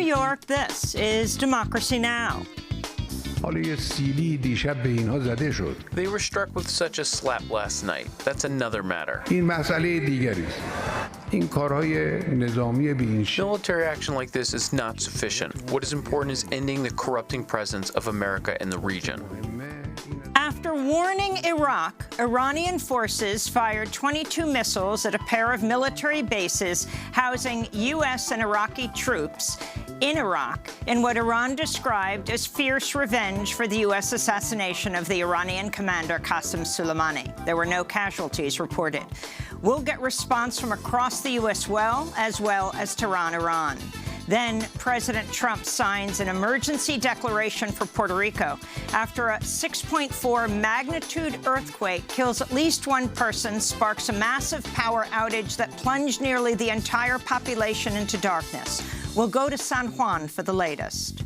York, this is Democracy Now! They were struck with such a slap last night. That's another matter. Military action like this is not sufficient. What is important is ending the corrupting presence of America in the region. After warning Iraq, Iranian forces fired 22 missiles at a pair of military bases housing U.S. and Iraqi troops in Iraq in what Iran described as fierce revenge for the U.S. assassination of the Iranian commander Qasem Soleimani. There were no casualties reported. We'll get response from across the U.S. as well as Tehran, Iran. Then President Trump signs an emergency declaration for Puerto Rico after a 6.4 magnitude earthquake kills at least one person, sparks a massive power outage that plunged nearly the entire population into darkness. We'll go to San Juan for the latest.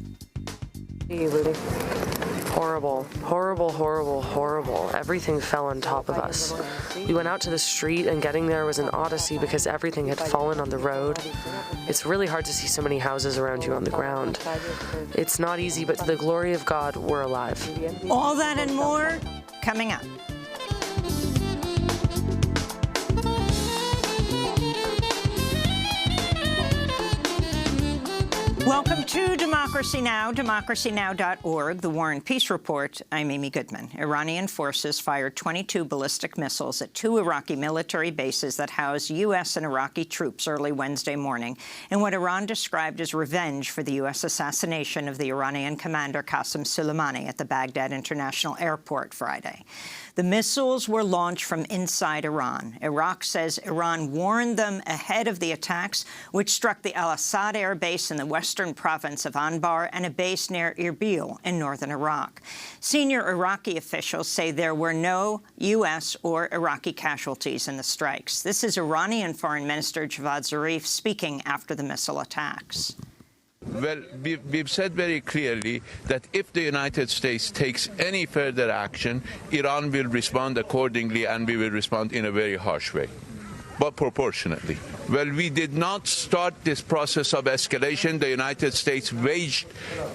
Horrible, horrible, horrible, horrible. Everything fell on top of us. We went out to the street, and getting there was an odyssey because everything had fallen on the road. It's really hard to see so many houses around you on the ground. It's not easy, but to the glory of God, we're alive. All that and more coming up. Welcome to Democracy Now!, democracynow.org, the War and Peace Report. I'm Amy Goodman. Iranian forces fired 22 ballistic missiles at 2 Iraqi military bases that house U.S. and Iraqi troops early Wednesday morning in what Iran described as revenge for the U.S. assassination of the Iranian commander Qasem Soleimani at the Baghdad International Airport Friday. The missiles were launched from inside Iran. Iraq says Iran warned them ahead of the attacks, which struck the Al-Assad air base in the western province of Anbar and a base near Erbil in northern Iraq. Senior Iraqi officials say there were no U.S. or Iraqi casualties in the strikes. This is Iranian Foreign Minister Javad Zarif speaking after the missile attacks. Well, we've said very clearly that if the United States takes any further action, Iran will respond accordingly, and we will respond in a very harsh way, but proportionately. Well, we did not start this process of escalation. The United States waged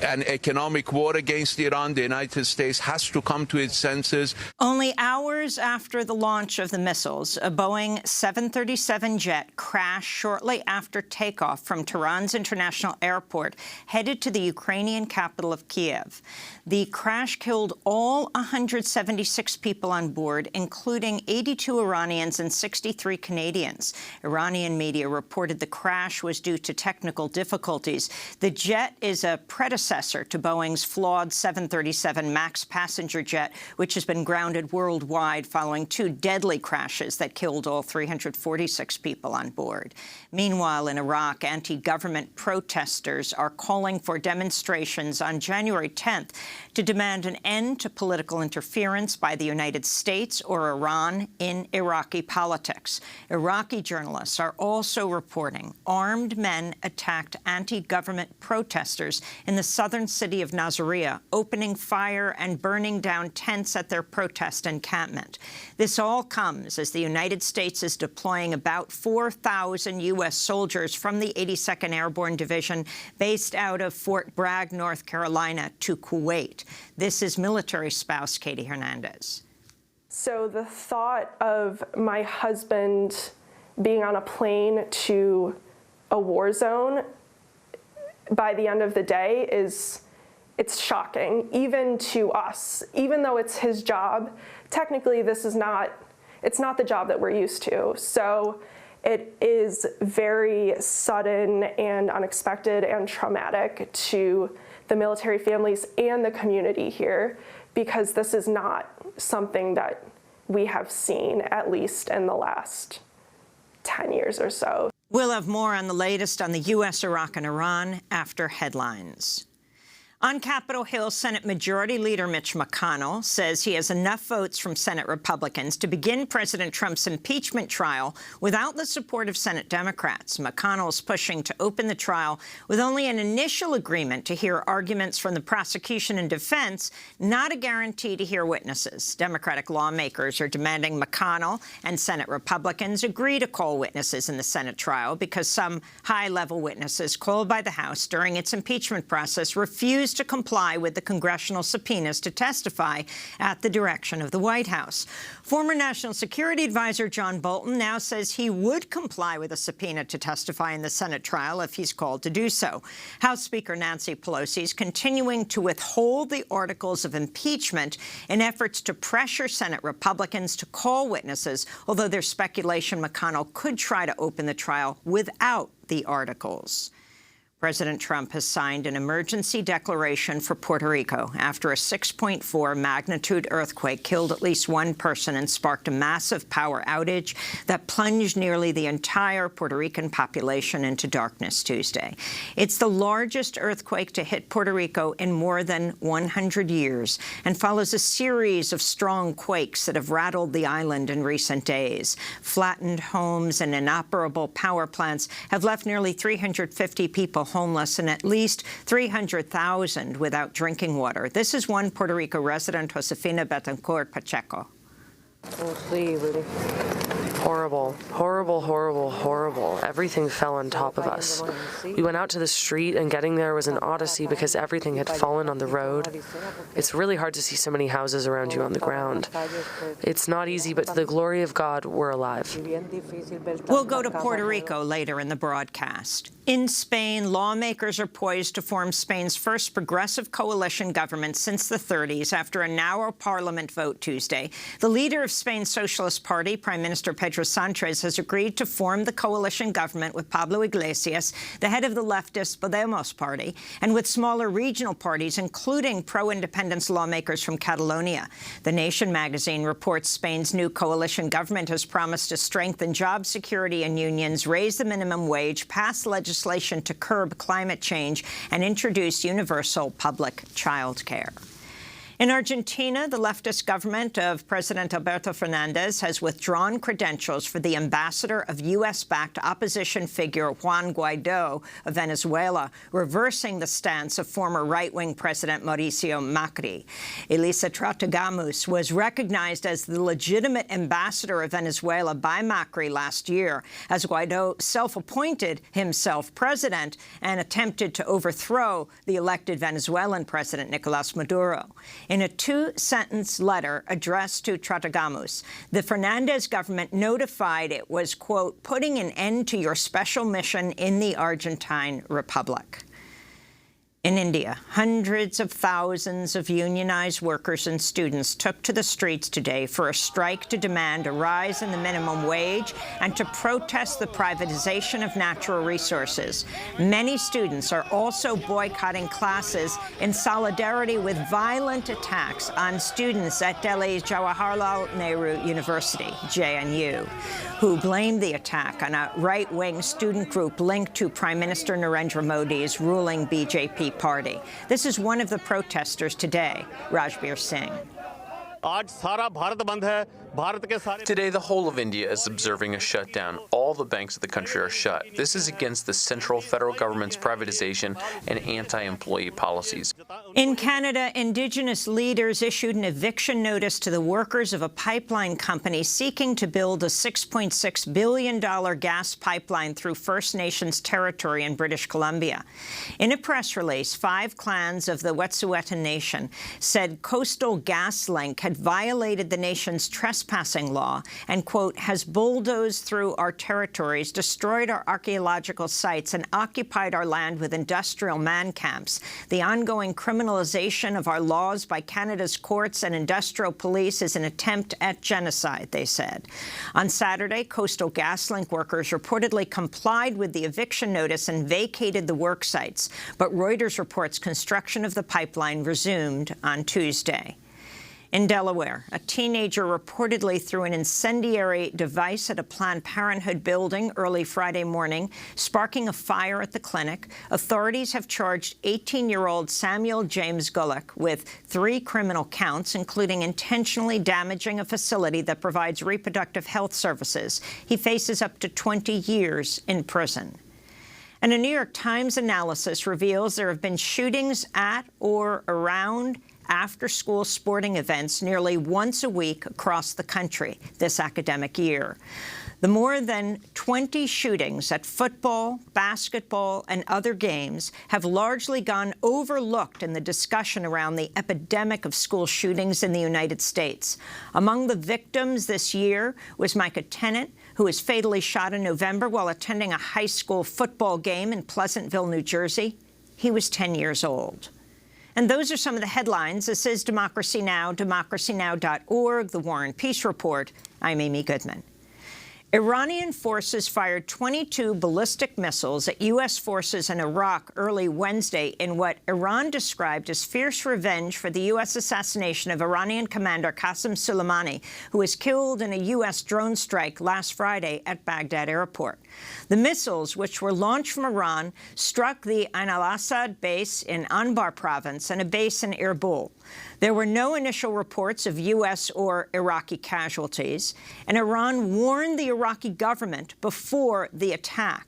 an economic war against Iran. The United States has to come to its senses. Only hours after the launch of the missiles, a Boeing 737 jet crashed shortly after takeoff from Tehran's international airport, headed to the Ukrainian capital of Kiev. The crash killed all 176 people on board, including 82 Iranians and 63 Canadians. Iranian media reported the crash was due to technical difficulties. The jet is a predecessor to Boeing's flawed 737 MAX passenger jet, which has been grounded worldwide following 2 deadly crashes that killed all 346 people on board. Meanwhile, in Iraq, anti-government protesters are calling for demonstrations on January 10th to demand an end to political interference by the United States or Iran in Iraqi politics. Iraqi journalists are also reporting armed men attacked anti-government protesters in the southern city of Nasiriyah, opening fire and burning down tents at their protest encampment. This all comes as the United States is deploying about 4,000 U.S. soldiers from the 82nd Airborne Division based out of Fort Bragg, North Carolina, to Kuwait. This is military spouse Katie Hernandez. So the thought of my husband being on a plane to a war zone by the end of the day it's shocking, even to us. Even though it's his job, technically it's not the job that we're used to. So it is very sudden and unexpected and traumatic to the military families and the community here, because this is not something that we have seen, at least in the last 10 years or so. We'll have more on the latest on the U.S., Iraq, and Iran after headlines. On Capitol Hill, Senate Majority Leader Mitch McConnell says he has enough votes from Senate Republicans to begin President Trump's impeachment trial without the support of Senate Democrats. McConnell is pushing to open the trial with only an initial agreement to hear arguments from the prosecution and defense, not a guarantee to hear witnesses. Democratic lawmakers are demanding McConnell and Senate Republicans agree to call witnesses in the Senate trial because some high-level witnesses called by the House during its impeachment process refused to comply with the congressional subpoenas to testify at the direction of the White House. Former National Security Advisor John Bolton now says he would comply with a subpoena to testify in the Senate trial if he's called to do so. House Speaker Nancy Pelosi is continuing to withhold the articles of impeachment in efforts to pressure Senate Republicans to call witnesses, although there's speculation McConnell could try to open the trial without the articles. President Trump has signed an emergency declaration for Puerto Rico after a 6.4 magnitude earthquake killed at least one person and sparked a massive power outage that plunged nearly the entire Puerto Rican population into darkness Tuesday. It's the largest earthquake to hit Puerto Rico in more than 100 years and follows a series of strong quakes that have rattled the island in recent days. Flattened homes and inoperable power plants have left nearly 350 people homeless and at least 300,000 without drinking water. This is one Puerto Rico resident, Josefina Betancourt Pacheco. Oh, please, Rudy. Horrible, horrible, horrible, horrible. Everything fell on top of us. We went out to the street, and getting there was an odyssey because everything had fallen on the road. It's really hard to see so many houses around you on the ground. It's not easy, but to the glory of God, we're alive. We'll go to Puerto Rico later in the broadcast. In Spain, lawmakers are poised to form Spain's first progressive coalition government since the 30s after a narrow parliament vote Tuesday. The leader of Spain's Socialist Party, Prime Minister Pedro Sánchez, has agreed to form the coalition government with Pablo Iglesias, the head of the leftist Podemos party, and with smaller regional parties, including pro-independence lawmakers from Catalonia. The Nation magazine reports Spain's new coalition government has promised to strengthen job security and unions, raise the minimum wage, pass legislation to curb climate change, and introduce universal public child care. In Argentina, the leftist government of President Alberto Fernandez has withdrawn credentials for the ambassador of U.S.-backed opposition figure Juan Guaidó of Venezuela, reversing the stance of former right-wing President Mauricio Macri. Elisa Trotagamus was recognized as the legitimate ambassador of Venezuela by Macri last year, as Guaidó self-appointed himself president and attempted to overthrow the elected Venezuelan president Nicolás Maduro. In a two-sentence letter addressed to Trotagamus, the Fernandez government notified it was, quote, putting an end to your special mission in the Argentine Republic. In India, hundreds of thousands of unionized workers and students took to the streets today for a strike to demand a rise in the minimum wage and to protest the privatization of natural resources. Many students are also boycotting classes in solidarity with violent attacks on students at Delhi's Jawaharlal Nehru University, JNU, who blamed the attack on a right-wing student group linked to Prime Minister Narendra Modi's ruling BJP party. This is one of the protesters today, Rajbir Singh. Today, the whole of India is observing a shutdown. All the banks of the country are shut. This is against the central federal government's privatization and anti-employee policies. In Canada, Indigenous leaders issued an eviction notice to the workers of a pipeline company seeking to build a $6.6 billion gas pipeline through First Nations territory in British Columbia. In a press release, 5 clans of the Wet'suwet'en Nation said Coastal GasLink had violated the nation's trespassing law and, quote, has bulldozed through our territories, destroyed our archaeological sites, and occupied our land with industrial man camps. The ongoing criminalization of our laws by Canada's courts and industrial police is an attempt at genocide, they said. On Saturday, Coastal GasLink workers reportedly complied with the eviction notice and vacated the work sites, but Reuters reports construction of the pipeline resumed on Tuesday. In Delaware, a teenager reportedly threw an incendiary device at a Planned Parenthood building early Friday morning, sparking a fire at the clinic. Authorities have charged 18-year-old Samuel James Gulick with 3 criminal counts, including intentionally damaging a facility that provides reproductive health services. He faces up to 20 years in prison. And a New York Times analysis reveals there have been shootings at or around after-school sporting events nearly once a week across the country this academic year. The more than 20 shootings at football, basketball, and other games have largely gone overlooked in the discussion around the epidemic of school shootings in the United States. Among the victims this year was Micah Tennant, who was fatally shot in November while attending a high school football game in Pleasantville, New Jersey. He was 10 years old. And those are some of the headlines. This is Democracy Now!, democracynow.org, The War and Peace Report. I'm Amy Goodman. Iranian forces fired 22 ballistic missiles at U.S. forces in Iraq early Wednesday in what Iran described as fierce revenge for the U.S. assassination of Iranian commander Qasem Soleimani, who was killed in a U.S. drone strike last Friday at Baghdad airport. The missiles, which were launched from Iran, struck the Ain al-Assad base in Anbar province and a base in Erbil. There were no initial reports of U.S. or Iraqi casualties, and Iran warned the Iraqi government before the attack.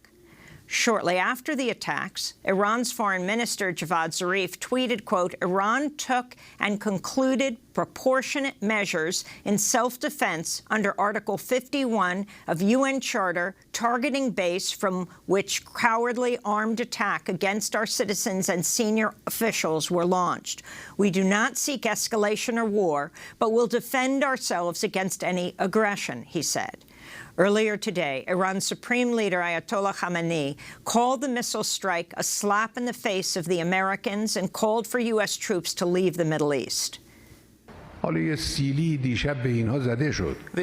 Shortly after the attacks, Iran's Foreign Minister Javad Zarif tweeted, quote, "Iran took and concluded proportionate measures in self-defense under Article 51 of UN Charter targeting base from which cowardly armed attack against our citizens and senior officials were launched. We do not seek escalation or war, but will defend ourselves against any aggression," he said. Earlier today, Iran's Supreme Leader Ayatollah Khamenei called the missile strike a slap in the face of the Americans and called for U.S. troops to leave the Middle East. They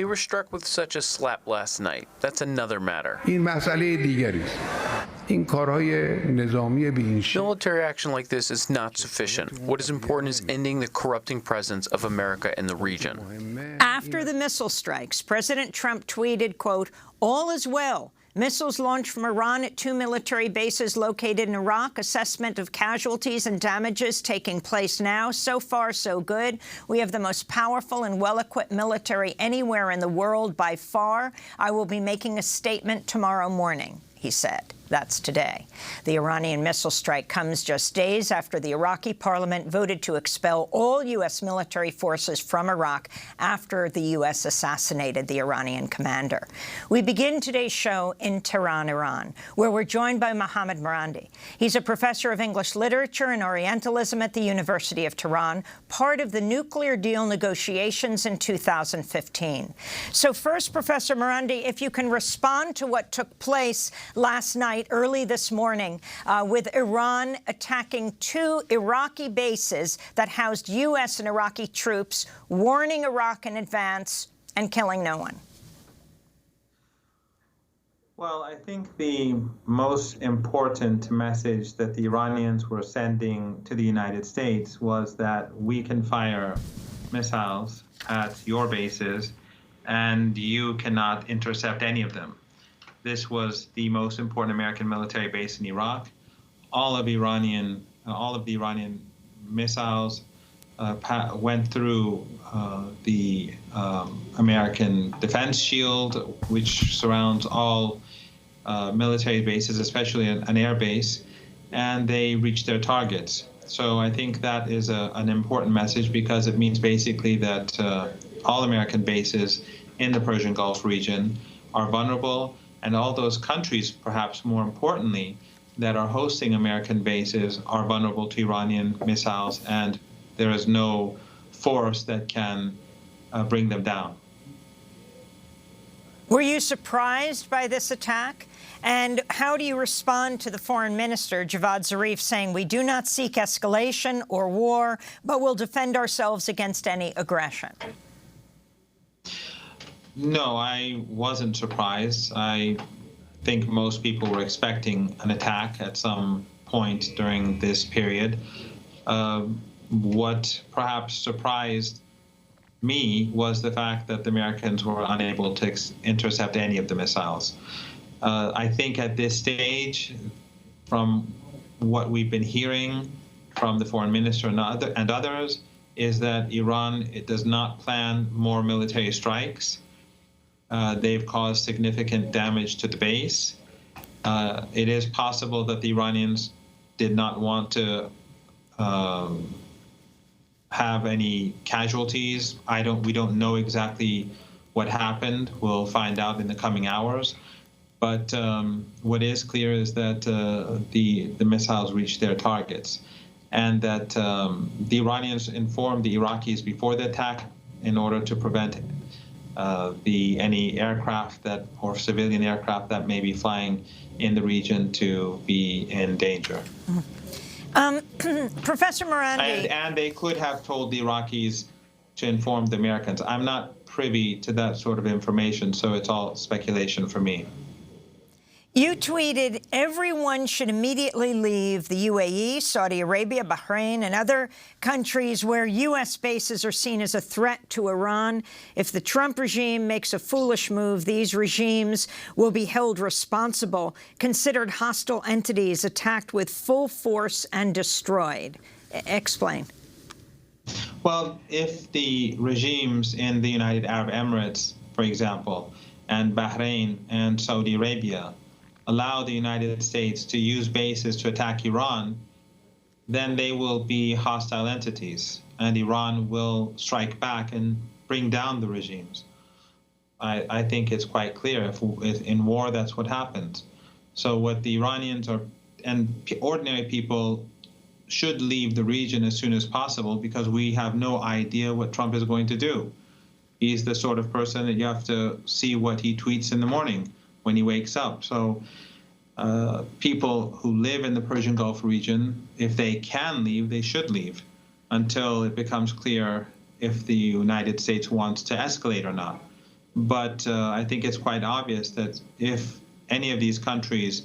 were struck with such a slap last night. That's another matter. Military action like this is not sufficient. What is important is ending the corrupting presence of America in the region. After the missile strikes, President Trump tweeted, quote, "All is well. Missiles launched from Iran at 2 military bases located in Iraq. Assessment of casualties and damages taking place now. So far, so good. We have the most powerful and well-equipped military anywhere in the world by far. I will be making a statement tomorrow morning," he said. That's today. The Iranian missile strike comes just days after the Iraqi parliament voted to expel all U.S. military forces from Iraq after the U.S. assassinated the Iranian commander. We begin today's show in Tehran, Iran, where we're joined by Mohammad Marandi. He's a professor of English literature and Orientalism at the University of Tehran, part of the nuclear deal negotiations in 2015. So first, Professor Marandi, if you can respond to what took place last night, early this morning, with Iran attacking 2 Iraqi bases that housed U.S. and Iraqi troops, warning Iraq in advance and killing no one. Well, I think the most important message that the Iranians were sending to the United States was that we can fire missiles at your bases and you cannot intercept any of them. This was the most important American military base in Iraq. All of the Iranian missiles went through the American defense shield, which surrounds all military bases, especially an air base, and they reached their targets. So I think that is an important message, because it means basically that all American bases in the Persian Gulf region are vulnerable, and all those countries, perhaps more importantly, that are hosting American bases are vulnerable to Iranian missiles, and there is no force that can bring them down. Were you surprised by this attack? And how do you respond to the foreign minister, Javad Zarif, saying we do not seek escalation or war, but will defend ourselves against any aggression? No, I wasn't surprised. I think most people were expecting an attack at some point during this period. What perhaps surprised me was the fact that the Americans were unable to intercept any of the missiles. I think at this stage, from what we've been hearing from the foreign minister and others, is that Iran does not plan more military strikes. They've caused significant damage to the base. It is possible that the Iranians did not want to have any casualties. We don't know exactly what happened. We'll find out in the coming hours. But what is clear is that the missiles reached their targets, and that the Iranians informed the Iraqis before the attack in order to prevent any aircraft or civilian aircraft that may be flying in the region to be in danger. Professor Morandi. And they could have told the Iraqis to inform the Americans. I'm not privy to that sort of information, so it's all speculation for me. You tweeted, everyone should immediately leave the UAE, Saudi Arabia, Bahrain, and other countries where U.S. bases are seen as a threat to Iran. If the Trump regime makes a foolish move, these regimes will be held responsible, considered hostile entities attacked with full force and destroyed. Explain. Well, if the regimes in the United Arab Emirates, for example, and Bahrain and Saudi Arabia allow the United States to use bases to attack Iran, then they will be hostile entities, and Iran will strike back and bring down the regimes. I think it's quite clear. If in war, that's what happens. So what the Iranians and ordinary people should leave the region as soon as possible, because we have no idea what Trump is going to do. He's the sort of person that you have to see what he tweets in the morning when he wakes up. So people who live in the Persian Gulf region, if they can leave, they should leave until it becomes clear if the United States wants to escalate or not. But I think it's quite obvious that if any of these countries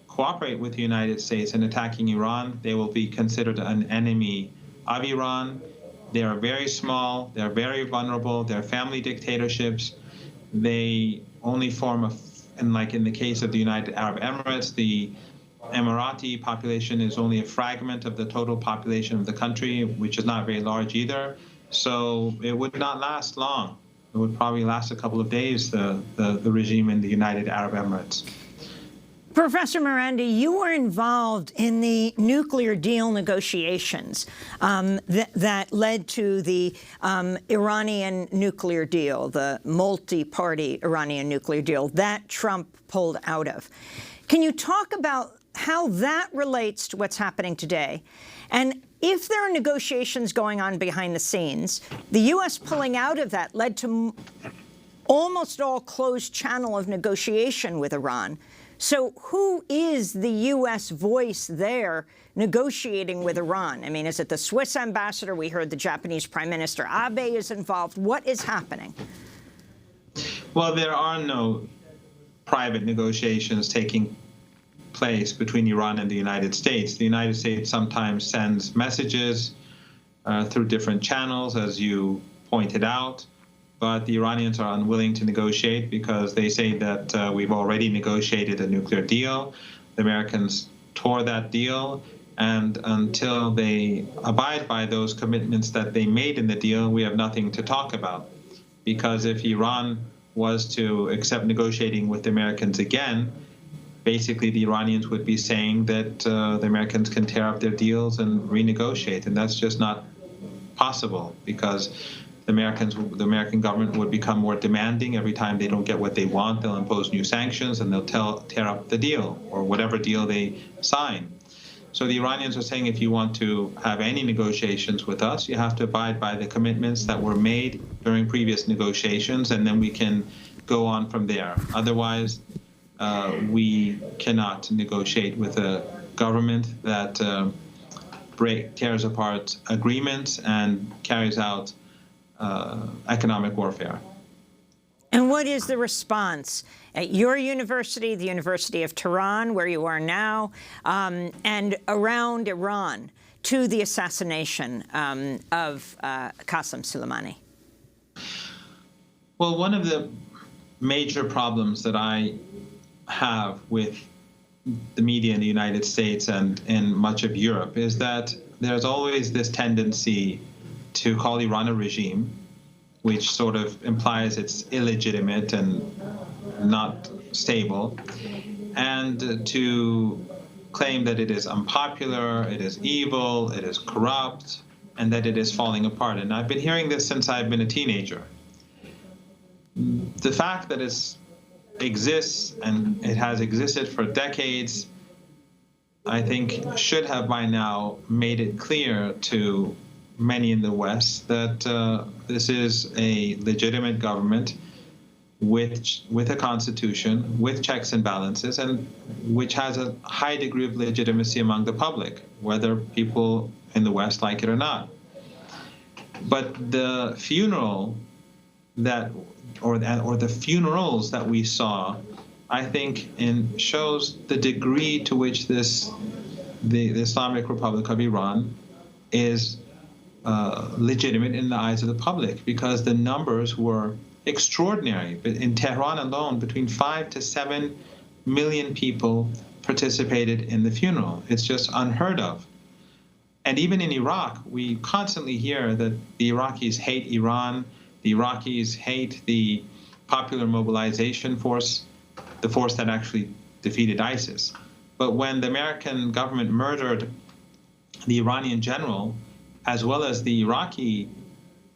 cooperate with the United States in attacking Iran, they will be considered an enemy of Iran. They are very small, they're very vulnerable, they're family dictatorships. They only form like in the case of the United Arab Emirates, the Emirati population is only a fragment of the total population of the country, which is not very large either. So it would not last long. It would probably last a couple of days, the regime in the United Arab Emirates. Professor Morandi, you were involved in the nuclear deal negotiations that led to the Iranian nuclear deal, the multi-party Iranian nuclear deal that Trump pulled out of. Can you talk about how that relates to what's happening today? And if there are negotiations going on behind the scenes, the U.S. pulling out of that led to almost all closed channel of negotiation with Iran. So who is the U.S. voice there negotiating with Iran? I mean, is it the Swiss ambassador? We heard the Japanese Prime Minister Abe is involved. What is happening? Well, there are no private negotiations taking place between Iran and the United States. The United States sometimes sends messages through different channels, as you pointed out. But the Iranians are unwilling to negotiate because they say that we've already negotiated a nuclear deal. The Americans tore that deal, and until they abide by those commitments that they made in the deal, we have nothing to talk about. Because if Iran was to accept negotiating with the Americans again, basically the Iranians would be saying that the Americans can tear up their deals and renegotiate, and that's just not possible, because the American government would become more demanding. Every time they don't get what they want, they'll impose new sanctions and they'll tear up the deal, or whatever deal they sign. So the Iranians are saying, if you want to have any negotiations with us, you have to abide by the commitments that were made during previous negotiations, and then we can go on from there. Otherwise, we cannot negotiate with a government that tears apart agreements and carries out economic warfare. And what is the response at your university, the University of Tehran, where you are now, and around Iran to the assassination of Qasem Soleimani? Well, one of the major problems that I have with the media in the United States and in much of Europe is that there's always this tendency to call Iran a regime, which sort of implies it's illegitimate and not stable, and to claim that it is unpopular, it is evil, it is corrupt, and that it is falling apart. And I've been hearing this since I've been a teenager. The fact that it exists and it has existed for decades, I think should have by now made it clear to many in the West that this is a legitimate government with a constitution, with checks and balances, and which has a high degree of legitimacy among the public, whether people in the West like it or not. But the funeral that, or the funerals that we saw, I think shows the degree to which the Islamic Republic of Iran is legitimate in the eyes of the public, because the numbers were extraordinary. But in Tehran alone, between 5 to 7 million people participated in the funeral. It's just unheard of. And even in Iraq, we constantly hear that the Iraqis hate Iran, the Iraqis hate the Popular Mobilization Force, the force that actually defeated ISIS. But when the American government murdered the Iranian general, as well as the Iraqi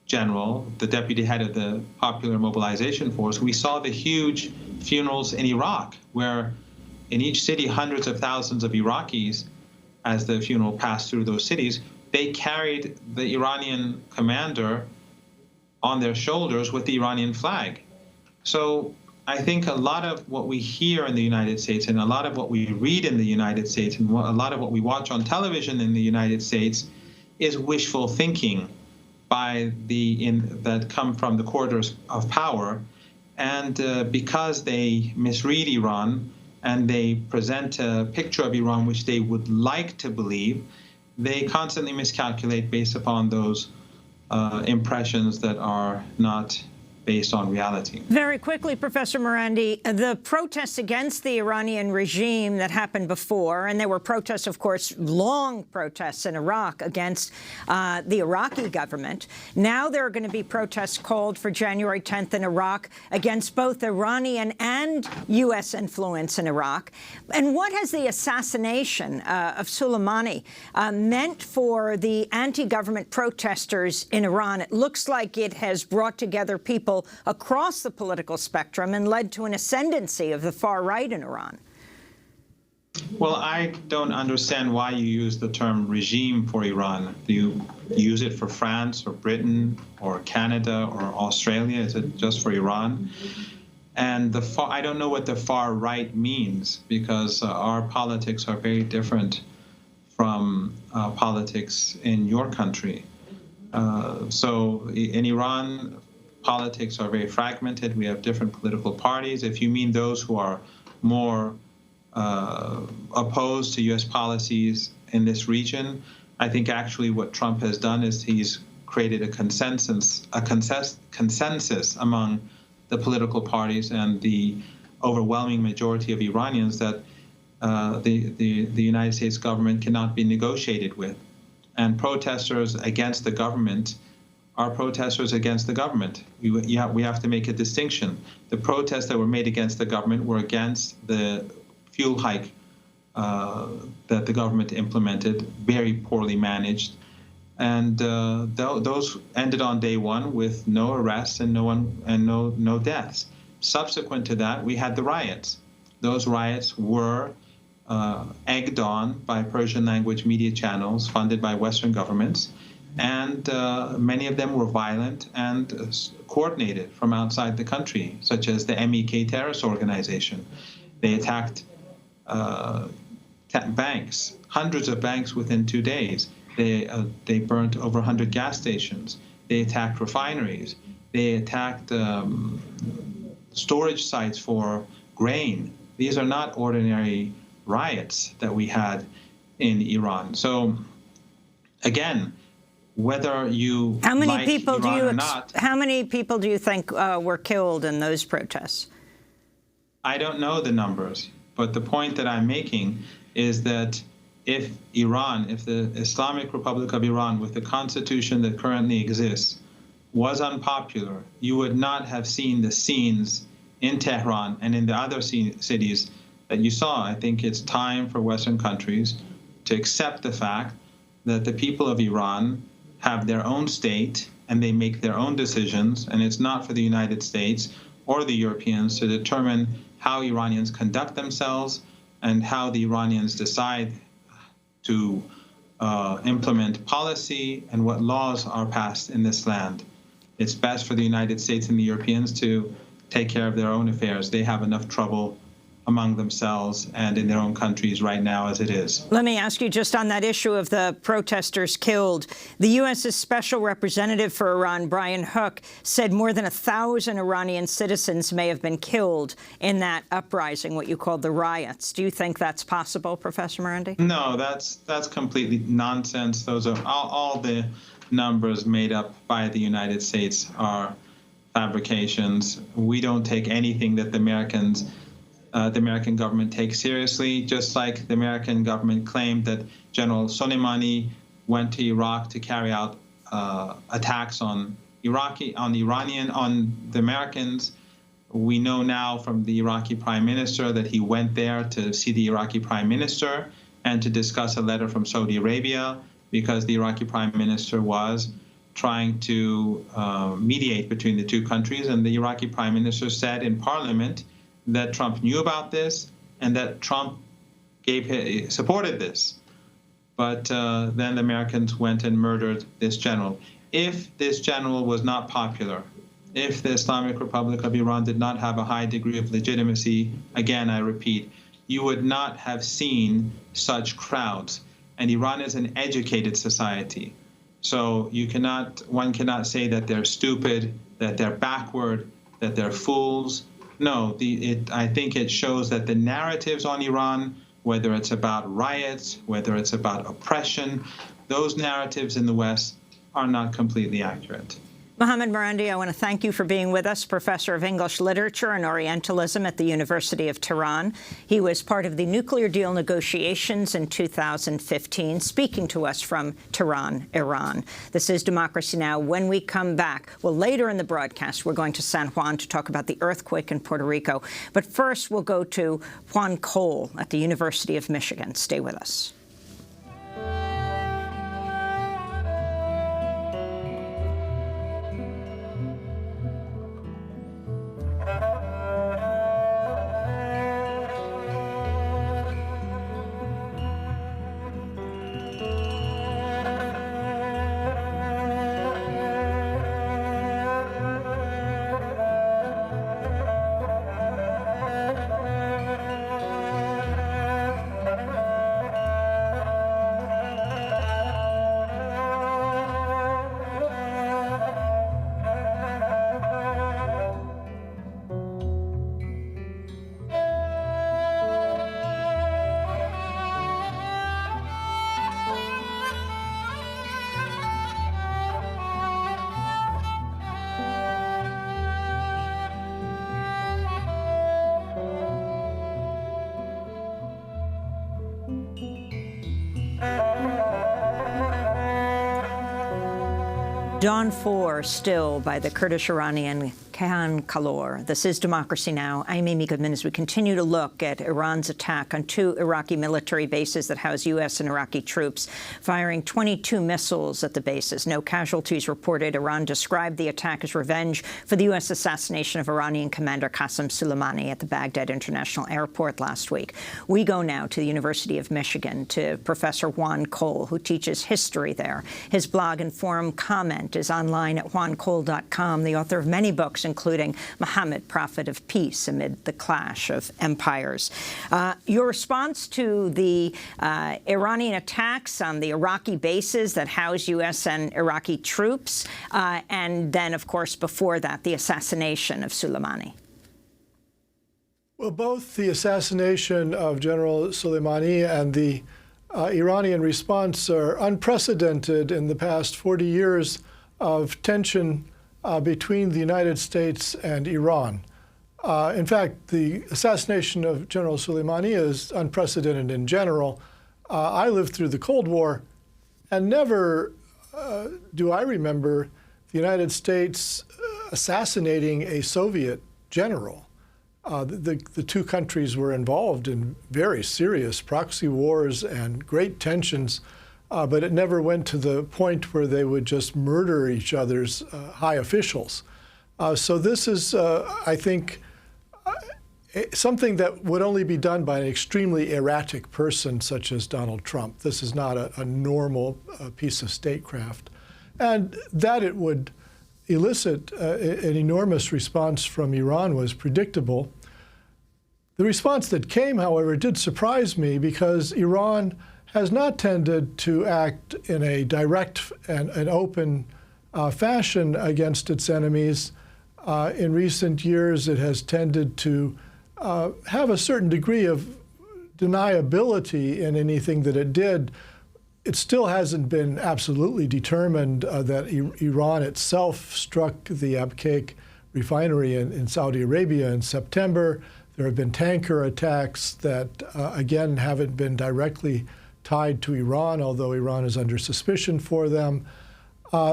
general, the deputy head of the Popular Mobilization Force, we saw the huge funerals in Iraq, where in each city, hundreds of thousands of Iraqis, as the funeral passed through those cities, they carried the Iranian commander on their shoulders with the Iranian flag. So I think a lot of what we hear in the United States and a lot of what we read in the United States and a lot of what we watch on television in the United States is wishful thinking that come from the corridors of power. And because they misread Iran and they present a picture of Iran which they would like to believe, they constantly miscalculate based upon those impressions that are not based on reality. Very quickly, Professor Morandi, the protests against the Iranian regime that happened before, and there were protests, of course, long protests in Iraq against the Iraqi government. Now there are going to be protests called for January 10th in Iraq against both Iranian and U.S. influence in Iraq. And what has the assassination of Soleimani meant for the anti-government protesters in Iran? It looks like it has brought together people across the political spectrum and led to an ascendancy of the far right in Iran. Well, I don't understand why you use the term regime for Iran. Do you use it for France or Britain or Canada or Australia? Is it just for Iran? And I don't know what the far right means, because our politics are very different from politics in your country. So in Iran, politics are very fragmented. We have different political parties. If you mean those who are more opposed to U.S. policies in this region, I think actually what Trump has done is he's created a consensus among the political parties and the overwhelming majority of Iranians that the United States government cannot be negotiated with. And protesters against the government are protesters against the government. We have to make a distinction. The protests that were made against the government were against the fuel hike that the government implemented, very poorly managed. And those ended on day one with no arrests and no deaths. Subsequent to that, we had the riots. Those riots were egged on by Persian language media channels funded by Western governments. And many of them were violent and coordinated from outside the country, such as the MEK terrorist organization. They attacked banks, hundreds of banks within 2 days. They burnt over 100 gas stations. They attacked refineries. They attacked storage sites for grain. These are not ordinary riots that we had in Iran. So, again, whether you How many like people Iran or not. How many people do you think were killed in those protests? I don't know the numbers, but the point that I'm making is that if Iran, if the Islamic Republic of Iran, with the constitution that currently exists, was unpopular, you would not have seen the scenes in Tehran and in the other cities that you saw. I think it's time for Western countries to accept the fact that the people of Iran have their own state and they make their own decisions, and it's not for the United States or the Europeans to determine how Iranians conduct themselves and how the Iranians decide to implement policy and what laws are passed in this land. It's best for the United States and the Europeans to take care of their own affairs. They have enough trouble among themselves and in their own countries right now as it is. Let me ask you just on that issue of the protesters killed. The U.S.'s special representative for Iran, Brian Hook, said more than 1,000 Iranian citizens may have been killed in that uprising, what you called the riots. Do you think that's possible, Professor Marandi? No, that's completely nonsense. Those are all the numbers made up by the United States are fabrications. We don't take anything that the American government takes seriously, just like the American government claimed that General Soleimani went to Iraq to carry out attacks on the Americans. We know now from the Iraqi prime minister that he went there to see the Iraqi prime minister and to discuss a letter from Saudi Arabia, because the Iraqi prime minister was trying to mediate between the two countries. And the Iraqi prime minister said in parliament that Trump knew about this and that Trump supported this. But then the Americans went and murdered this general. If this general was not popular, if the Islamic Republic of Iran did not have a high degree of legitimacy, again, I repeat, you would not have seen such crowds. And Iran is an educated society. So one cannot say that they're stupid, that they're backward, that they're fools. No, I think it shows that the narratives on Iran, whether it's about riots, whether it's about oppression, those narratives in the West are not completely accurate. Mohammad Marandi, I want to thank you for being with us, Professor of English Literature and Orientalism at the University of Tehran. He was part of the nuclear deal negotiations in 2015, speaking to us from Tehran, Iran. This is Democracy Now! When we come back, well, later in the broadcast, we're going to San Juan to talk about the earthquake in Puerto Rico. But first, we'll go to Juan Cole at the University of Michigan. Stay with us. Dawn 4 still by the Kurdish-Iranian Kayhan Kalor. This is Democracy Now! I'm Amy Goodman as we continue to look at Iran's attack on 2 Iraqi military bases that house U.S. and Iraqi troops, firing 22 missiles at the bases. No casualties reported. Iran described the attack as revenge for the U.S. assassination of Iranian commander Qasem Soleimani at the Baghdad International Airport last week. We go now to the University of Michigan, to Professor Juan Cole, who teaches history there. His blog and forum Comment is online at juancole.com, the author of many books, including Muhammad, Prophet of Peace Amid the Clash of Empires. Your response to the Iranian attacks on the Iraqi bases that house U.S. and Iraqi troops, and then, of course, before that, the assassination of Soleimani. Well, both the assassination of General Soleimani and the Iranian response are unprecedented in the past 40 years of tension between the United States and Iran. In fact, the assassination of General Soleimani is unprecedented in general. I lived through the Cold War, and never do I remember the United States assassinating a Soviet general. The two countries were involved in very serious proxy wars and great tensions, but it never went to the point where they would just murder each other's high officials. So this is, I think, something that would only be done by an extremely erratic person such as Donald Trump. This is not a normal piece of statecraft. And that it would elicit an enormous response from Iran was predictable. The response that came, however, did surprise me because Iran has not tended to act in a direct and open fashion against its enemies. In recent years, it has tended to have a certain degree of deniability in anything that it did. It still hasn't been absolutely determined that Iran itself struck the Abqaiq refinery in Saudi Arabia in September. There have been tanker attacks that, again, haven't been directly tied to Iran, although Iran is under suspicion for them.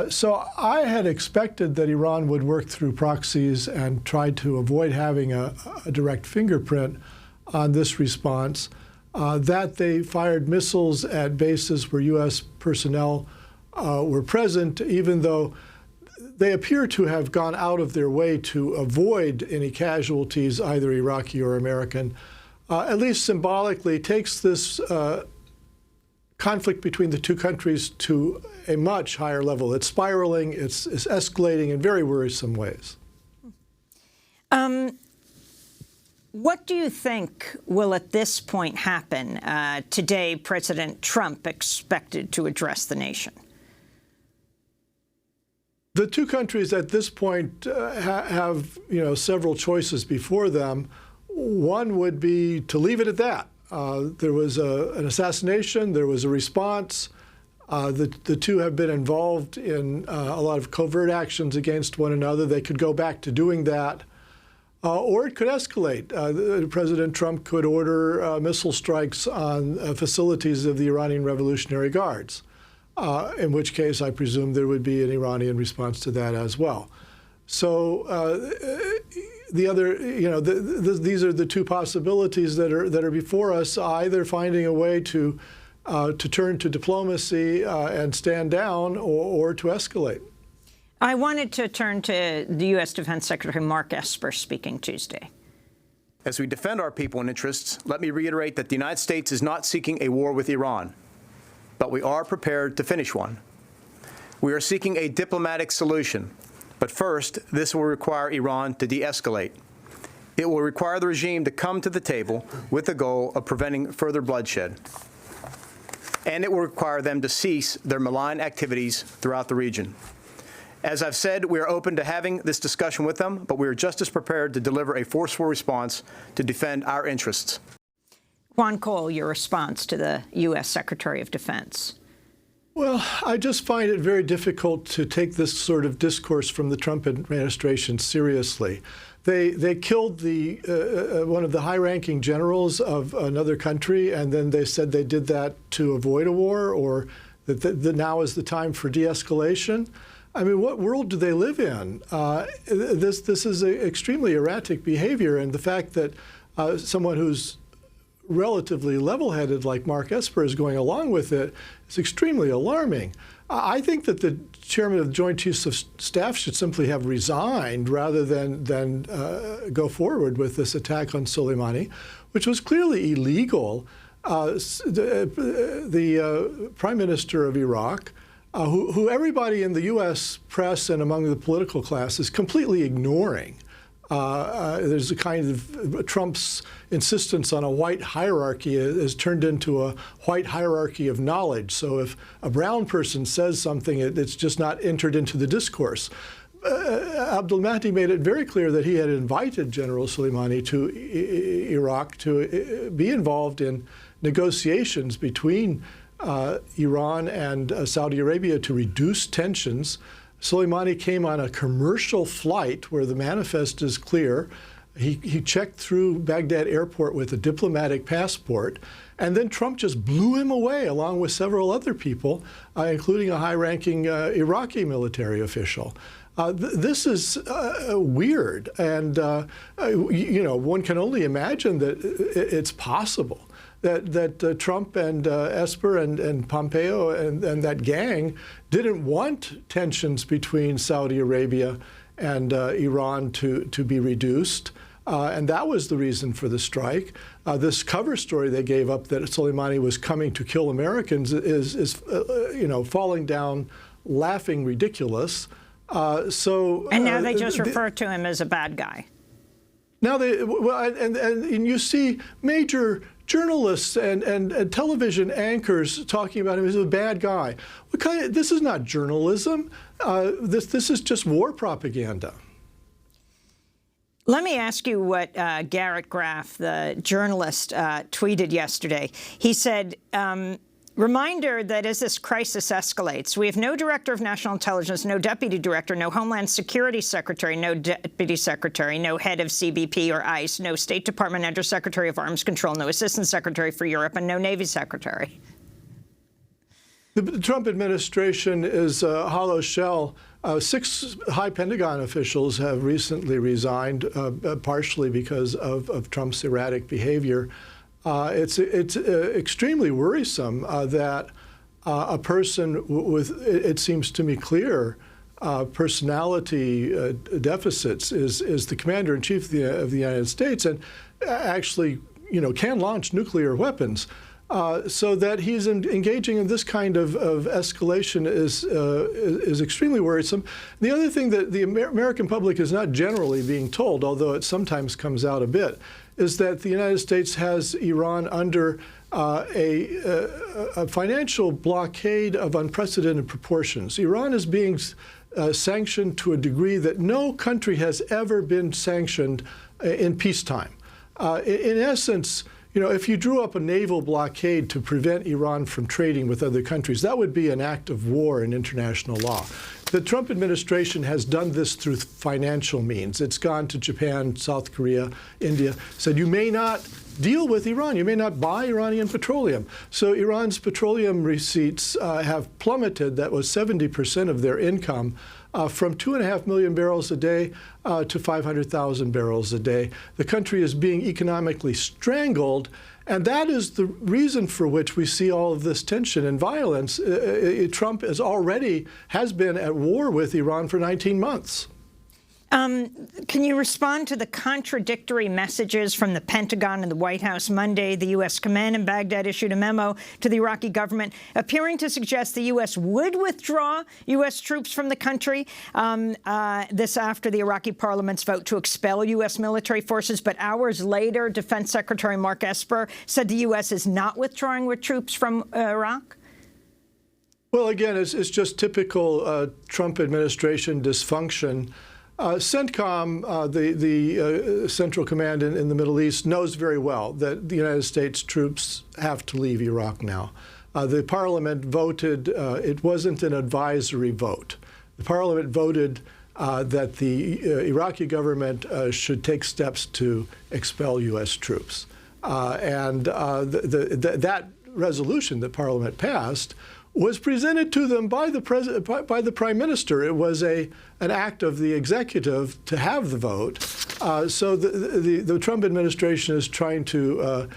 So I had expected that Iran would work through proxies and try to avoid having a direct fingerprint on this response. That they fired missiles at bases where U.S. personnel were present, even though they appear to have gone out of their way to avoid any casualties, either Iraqi or American, at least symbolically takes this conflict between the two countries to a much higher level. It's spiraling, it's escalating in very worrisome ways. What do you think will at this point happen? Today, President Trump expected to address the nation. The two countries at this point have, several choices before them. One would be to leave it at that. There was an assassination, there was a response. The two have been involved in a lot of covert actions against one another. They could go back to doing that. Or it could escalate. President Trump could order missile strikes on facilities of the Iranian Revolutionary Guards, in which case I presume there would be an Iranian response to that as well. So the other, these are the two possibilities that are before us, either finding a way to turn to diplomacy and stand down or to escalate. I wanted to turn to the U.S. Defense Secretary Mark Esper speaking Tuesday. As we defend our people and interests, let me reiterate that the United States is not seeking a war with Iran, but we are prepared to finish one. We are seeking a diplomatic solution, but first, this will require Iran to de-escalate. It will require the regime to come to the table with the goal of preventing further bloodshed. And it will require them to cease their malign activities throughout the region. As I've said, we are open to having this discussion with them, but we are just as prepared to deliver a forceful response to defend our interests. Juan Cole, your response to the U.S. Secretary of Defense. Well, I just find it very difficult to take this sort of discourse from the Trump administration seriously. They killed one of the high-ranking generals of another country, and then they said they did that to avoid a war, or that now is the time for de-escalation. I mean, what world do they live in? This is extremely erratic behavior, and the fact that someone who's relatively level-headed like Mark Esper is going along with it is extremely alarming. I think that the chairman of the Joint Chiefs of Staff should simply have resigned rather than go forward with this attack on Soleimani, which was clearly illegal. The Prime Minister of Iraq, who everybody in the U.S. press and among the political class is completely ignoring. There's a kind of Trump's insistence on a white hierarchy has turned into a white hierarchy of knowledge. So if a brown person says something, it's just not entered into the discourse. Abdul Mahdi made it very clear that he had invited General Soleimani to Iraq to be involved in negotiations between Iran and Saudi Arabia to reduce tensions. Soleimani came on a commercial flight where the manifest is clear. He checked through Baghdad airport with a diplomatic passport, and then Trump just blew him away along with several other people, including a high-ranking Iraqi military official. This is weird, and one can only imagine that it's possible that Trump and Esper and Pompeo and that gang didn't want tensions between Saudi Arabia and Iran to be reduced. And that was the reason for the strike. This cover story they gave up that Soleimani was coming to kill Americans is falling down, laughing ridiculous. And now they just refer to him as a bad guy. Now and you see major journalists and television anchors talking about him as a bad guy. This is not journalism. This is just war propaganda. Let me ask you what Garrett Graff, the journalist, tweeted yesterday. He said, reminder that as this crisis escalates, we have no director of national intelligence, no deputy director, no Homeland Security secretary, no deputy secretary, no head of CBP or ICE, no State Department undersecretary of arms control, no assistant secretary for Europe, and no Navy secretary. The Trump administration is a hollow shell. 6 high Pentagon officials have recently resigned, partially because of Trump's erratic behavior. It's extremely worrisome that a person with, it seems to me clear, personality deficits is the commander-in-chief of the United States, and actually, can launch nuclear weapons. So that he's engaging in this kind of escalation is extremely worrisome. The other thing that the American public is not generally being told, although it sometimes comes out a bit, is that the United States has Iran under a financial blockade of unprecedented proportions. Iran is being sanctioned to a degree that no country has ever been sanctioned in peacetime. In essence, if you drew up a naval blockade to prevent Iran from trading with other countries, that would be an act of war in international law. The Trump administration has done this through financial means. It's gone to Japan, South Korea, India, said you may not deal with Iran. You may not buy Iranian petroleum. So Iran's petroleum receipts have plummeted. That was 70% of their income. From 2.5 million barrels a day to 500,000 barrels a day. The country is being economically strangled, and that is the reason for which we see all of this tension and violence. Trump has been at war with Iran for 19 months. Can you respond to the contradictory messages from the Pentagon and the White House Monday? The U.S. command in Baghdad issued a memo to the Iraqi government appearing to suggest the U.S. would withdraw U.S. troops from the country. This after the Iraqi parliament's vote to expel U.S. military forces. But hours later, Defense Secretary Mark Esper said the U.S. is not withdrawing with troops from Iraq. Well, again, it's just typical Trump administration dysfunction. CENTCOM, the Central Command in the Middle East, knows very well that the United States troops have to leave Iraq now. The Parliament voted, it wasn't an advisory vote. The Parliament voted that the Iraqi government should take steps to expel U.S. troops. That resolution that Parliament passed was presented to them by the Prime Minister. It was an act of the executive to have the vote. So the Trump administration is trying to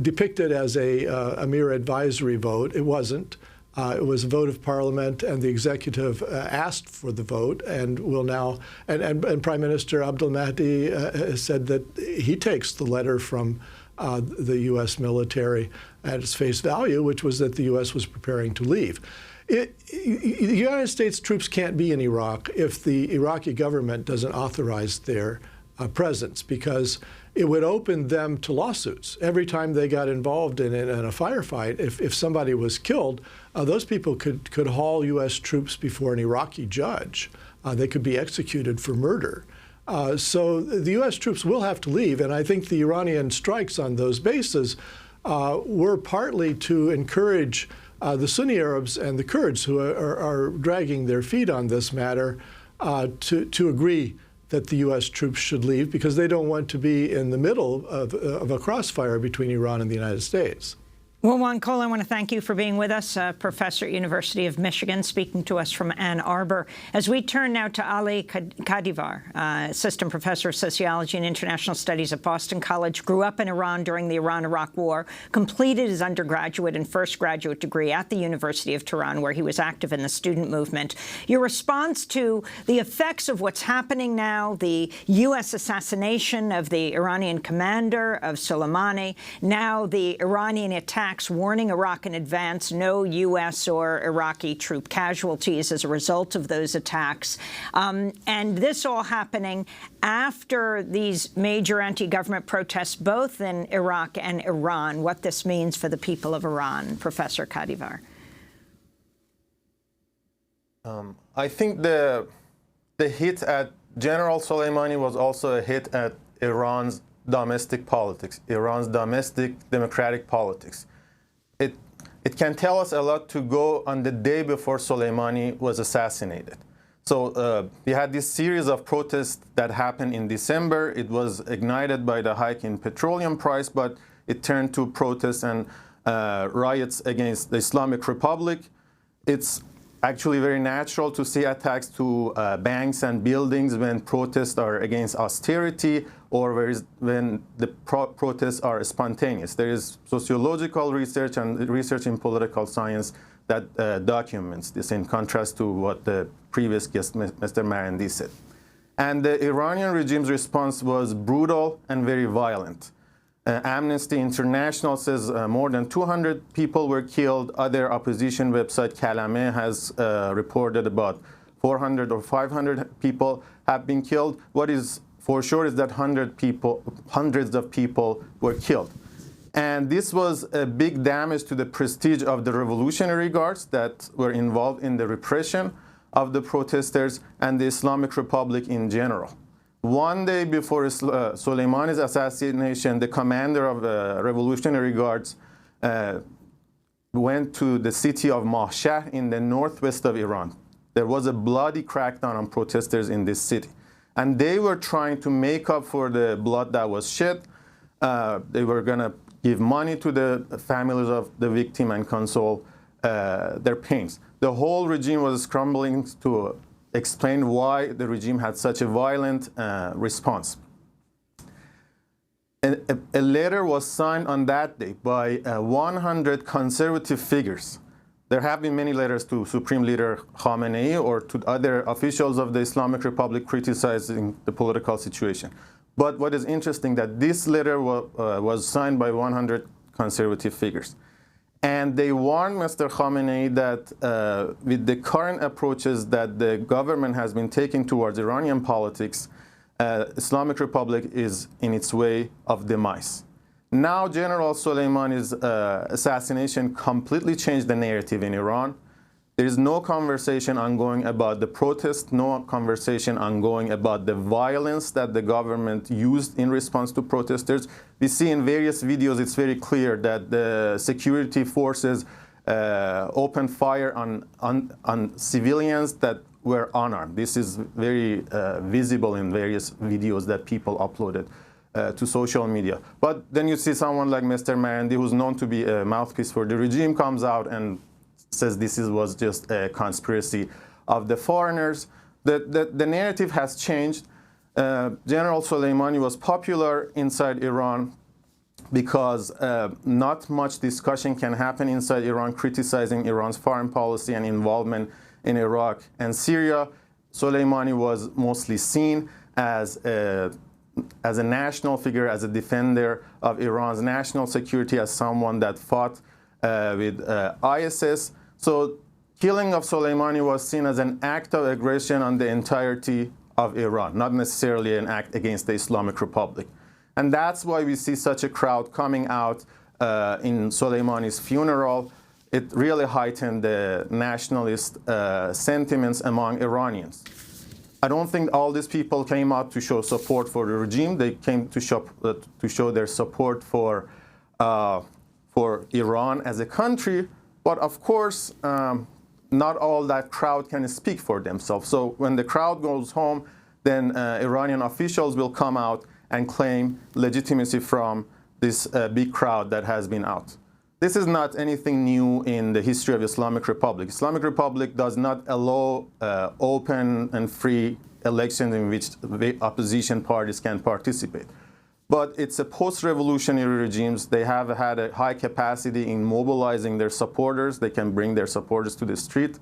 depict it as a mere advisory vote. It wasn't. It was a vote of Parliament, and the executive asked for the vote, and will now. And Prime Minister Abdul Mahdi said that he takes the letter from the U.S. military at its face value, which was that the U.S. was preparing to leave. The United States troops can't be in Iraq if the Iraqi government doesn't authorize their presence, because it would open them to lawsuits. Every time they got involved in a firefight, if somebody was killed, those people could haul U.S. troops before an Iraqi judge. They could be executed for murder. So the U.S. troops will have to leave, and I think the Iranian strikes on those bases were partly to encourage the Sunni Arabs and the Kurds, who are dragging their feet on this matter, to agree that the U.S. troops should leave because they don't want to be in the middle of a crossfire between Iran and the United States. Well, Juan Cole, I want to thank you for being with us, professor at University of Michigan, speaking to us from Ann Arbor. As we turn now to Ali Kadivar, assistant professor of sociology and international studies at Boston College, grew up in Iran during the Iran-Iraq War, completed his undergraduate and first graduate degree at the University of Tehran, where he was active in the student movement. Your response to the effects of what's happening now, the U.S. assassination of the Iranian commander of Soleimani, now the Iranian attack warning Iraq in advance, no U.S. or Iraqi troop casualties as a result of those attacks. And this all happening after these major anti-government protests, both in Iraq and Iran, what this means for the people of Iran, Professor Kadivar. I think the hit at General Soleimani was also a hit at Iran's domestic politics, Iran's domestic democratic politics. It can tell us a lot to go on the day before Soleimani was assassinated. So we had this series of protests that happened in December. It was ignited by the hike in petroleum price, but it turned to protests and riots against the Islamic Republic. It's actually very natural to see attacks to banks and buildings when protests are against austerity or when the protests are spontaneous. There is sociological research and research in political science that documents this, in contrast to what the previous guest, Mr. Marandi, said. And the Iranian regime's response was brutal and very violent. Amnesty International says more than 200 people were killed. Other opposition website, Kalameh, has reported about 400 or 500 people have been killed. What is for sure is that hundreds of people were killed. And this was a big damage to the prestige of the Revolutionary Guards that were involved in the repression of the protesters and the Islamic Republic in general. One day before Soleimani's assassination, the commander of the Revolutionary Guards went to the city of Mahshahr in the northwest of Iran. There was a bloody crackdown on protesters in this city. And they were trying to make up for the blood that was shed. They were going to give money to the families of the victim and console their pains. The whole regime was scrambling to explain why the regime had such a violent response. A letter was signed on that day by 100 conservative figures. There have been many letters to Supreme Leader Khamenei or to other officials of the Islamic Republic criticizing the political situation. But what is interesting that this letter was signed by 100 conservative figures. And they warned Mr. Khamenei that with the current approaches that the government has been taking towards Iranian politics, Islamic Republic is in its way of demise. Now, General Soleimani's assassination completely changed the narrative in Iran. There is no conversation ongoing about the protest, no conversation ongoing about the violence that the government used in response to protesters. We see in various videos, it's very clear that the security forces opened fire on civilians that were unarmed. This is very visible in various videos that people uploaded to social media. But then you see someone like Mr. Marandi, who's known to be a mouthpiece for the regime, comes out and says this was just a conspiracy of the foreigners. The narrative has changed. General Soleimani was popular inside Iran because not much discussion can happen inside Iran criticizing Iran's foreign policy and involvement in Iraq and Syria. Soleimani was mostly seen as a national figure, as a defender of Iran's national security, as someone that fought with ISIS. So killing of Soleimani was seen as an act of aggression on the entirety of Iran, not necessarily an act against the Islamic Republic. And that's why we see such a crowd coming out in Soleimani's funeral. It really heightened the nationalist sentiments among Iranians. I don't think all these people came out to show support for the regime. They came to show their support for for Iran as a country, but of course, not all that crowd can speak for themselves. So when the crowd goes home, then Iranian officials will come out and claim legitimacy from this big crowd that has been out. This is not anything new in the history of Islamic Republic. Islamic Republic does not allow open and free elections in which the opposition parties can participate. But it's a post-revolutionary regimes. They have had a high capacity in mobilizing their supporters. They can bring their supporters to the street.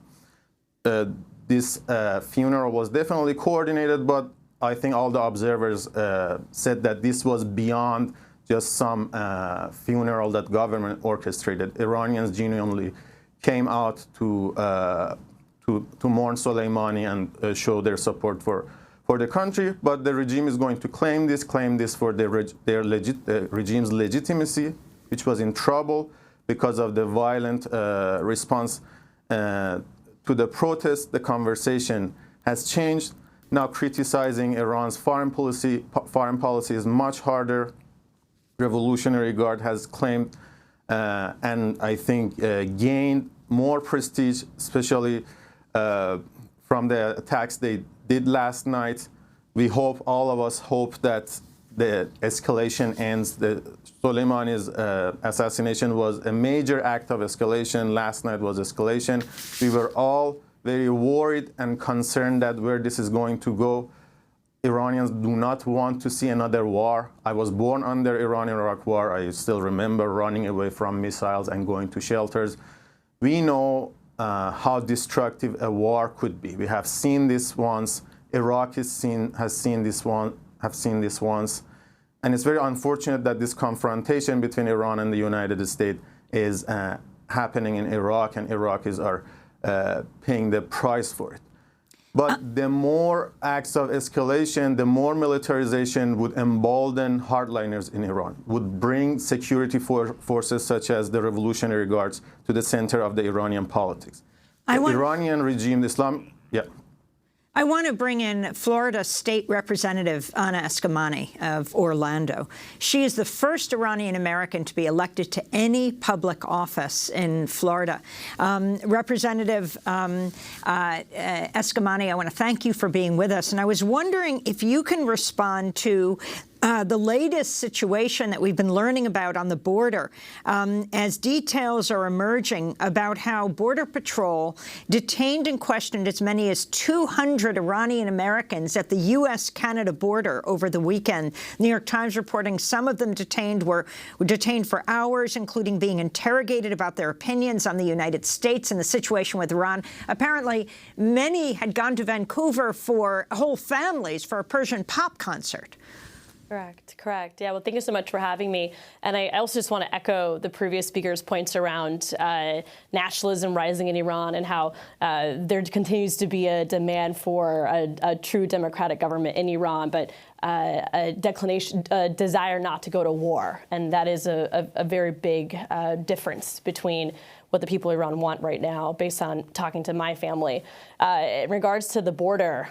This funeral was definitely coordinated, but I think all the observers said that this was beyond just some funeral that government orchestrated. Iranians genuinely came out to mourn Soleimani and show their support for the country, but the regime is going to claim this for their regime's legitimacy, which was in trouble because of the violent response to the protest. The conversation has changed. Now criticizing Iran's foreign policy is much harder. Revolutionary Guard has claimed and I think gained more prestige, especially from the attacks they did last night. We hope, all of us hope, that the escalation ends. Soleimani's assassination was a major act of escalation. Last night was escalation. We were all very worried and concerned that where this is going to go. Iranians do not want to see another war. I was born under Iran-Iraq war. I still remember running away from missiles and going to shelters. We know how destructive a war could be. We have seen this once. Iraq has seen this once. And it's very unfortunate that this confrontation between Iran and the United States is happening in Iraq, and Iraqis are paying the price for it. But the more acts of escalation, the more militarization would embolden hardliners in Iran, would bring security forces such as the Revolutionary Guards to the center of the Iranian politics. Iranian regime, the Islam, I want to bring in Florida State Representative Anna Eskamani of Orlando. She is the first Iranian American to be elected to any public office in Florida. Representative Eskamani, I want to thank you for being with us. And I was wondering if you can respond to the latest situation that we've been learning about on the border, as details are emerging about how Border Patrol detained and questioned as many as 200 Iranian Americans at the U.S.-Canada border over the weekend. New York Times reporting some of them were detained for hours, including being interrogated about their opinions on the United States and the situation with Iran. Apparently, many had gone to Vancouver for whole families for a Persian pop concert. Correct. Yeah, well, thank you so much for having me. And I also just want to echo the previous speaker's points around nationalism rising in Iran and how there continues to be a demand for a true democratic government in Iran, but a desire not to go to war. And that is a very big difference between what the people of Iran want right now, based on talking to my family. In regards to the border,